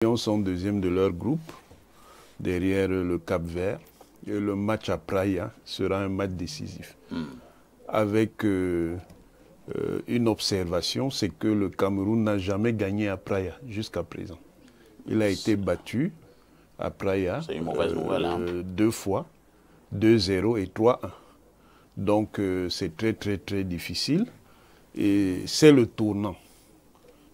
Lions sont deuxième de leur groupe, derrière le Cap-Vert. Et le match à Praia sera un match décisif. Avec une observation, c'est que le Cameroun n'a jamais gagné à Praia jusqu'à présent. Il a été battu à Praia une mauvaise nouvelle, hein. 2 fois, 2-0 et 3-1. Donc c'est très difficile. Et c'est le tournant.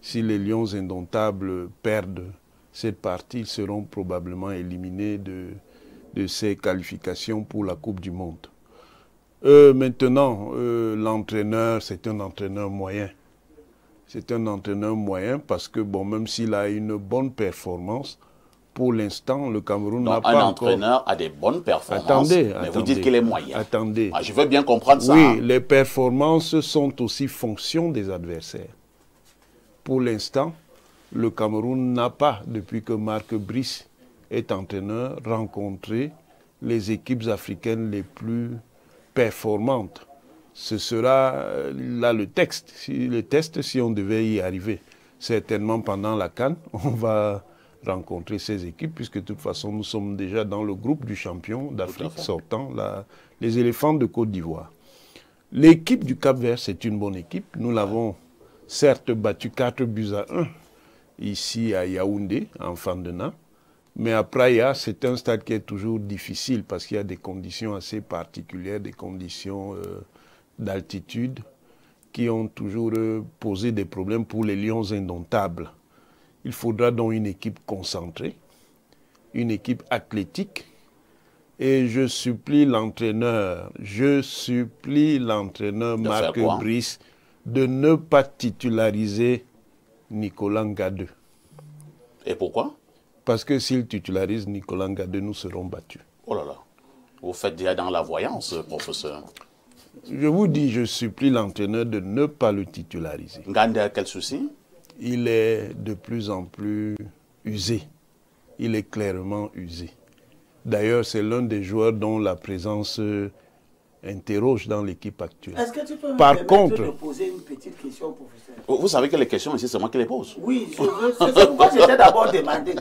Si les Lions indomptables perdent cette partie, ils seront probablement éliminés de ces qualifications pour la Coupe du Monde. Maintenant, l'entraîneur, c'est un entraîneur moyen. C'est un entraîneur moyen parce que, bon, même s'il a une bonne performance, pour l'instant, le Cameroun n'a pas encore... Un entraîneur a des bonnes performances, attendez, mais vous dites qu'il est moyen. Attendez. Ah, je veux bien comprendre ça. Oui, hein. les performances sont aussi fonction des adversaires. Pour l'instant, le Cameroun n'a pas, depuis que Marc Brice est entraîneur, rencontré les équipes africaines les plus performantes. Ce sera là le test, si on devait y arriver. Certainement pendant la CAN, on va rencontrer ces équipes, puisque de toute façon, nous sommes déjà dans le groupe du champion d'Afrique sortant, les éléphants de Côte d'Ivoire. L'équipe du Cap-Vert, c'est une bonne équipe. Nous l'avons certes battu 4-1 ici à Yaoundé, en Fandena. Mais à Praia, c'est un stade qui est toujours difficile parce qu'il y a des conditions assez particulières, des conditions d'altitude qui ont toujours posé des problèmes pour les Lions indomptables. Il faudra donc une équipe concentrée, une équipe athlétique. Et je supplie l'entraîneur Marc Brice de ne pas titulariser Nicolas Ngadeu. Et pourquoi? Parce que s'il titularise Nicolas Ngadeu, nous serons battus. Oh là là, vous faites déjà dans la voyance, professeur. Je vous dis, je supplie l'entraîneur de ne pas le titulariser. Ngadeu a quel souci? Il est de plus en plus usé. Il est clairement usé. D'ailleurs, c'est l'un des joueurs dont la présence interroge dans l'équipe actuelle. Est-ce que tu peux me Par contre, de poser une petite question, professeur? Vous savez que les questions ici, c'est moi qui les pose. Oui, c'est pourquoi j'étais d'abord demandé.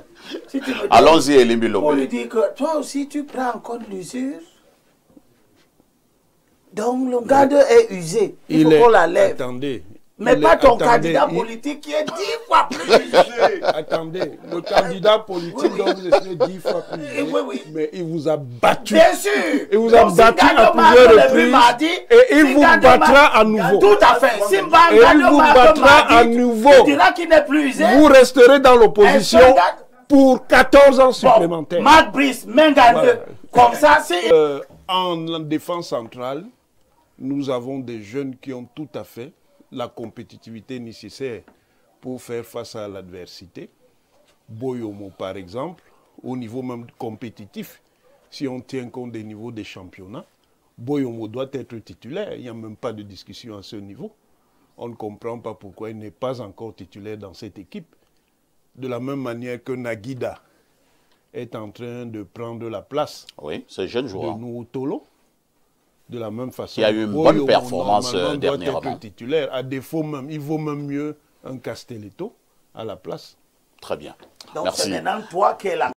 Si allons-y, Elie Bilobé. On lui dit que toi aussi, tu prends encore l'usure. Donc, le Ngadeu est usé. Il faut qu'on la lève. Attendez. Mais pas ton candidat politique qui est 10 fois plus usé. Attendez, le candidat politique dont vous êtes 10 fois plus usé, mais il vous a battu. Bien sûr. Il vous a battu à plusieurs reprises et il vous battra à nouveau. Tout à fait. Et il vous battra à nouveau. Tu diras qu'il n'est plus usé. Vous resterez dans l'opposition pour 14 ans supplémentaires. Marc Brice, Ngadeu, comme ça, c'est... En défense centrale, nous avons des jeunes qui ont tout à fait la compétitivité nécessaire pour faire face à l'adversité. Boyomo, par exemple, au niveau même compétitif, si on tient compte des niveaux des championnats, Boyomo doit être titulaire. Il n'y a même pas de discussion à ce niveau. On ne comprend pas pourquoi il n'est pas encore titulaire dans cette équipe. De la même manière que Naguida est en train de prendre la place ce jeune joueur de Noutolo. De la même façon, il y a eu une bonne performance dernièrement. Doit être titulaire. À défaut même, il vaut même mieux un Castelletto à la place. Très bien. Donc merci. c'est maintenant toi qui es la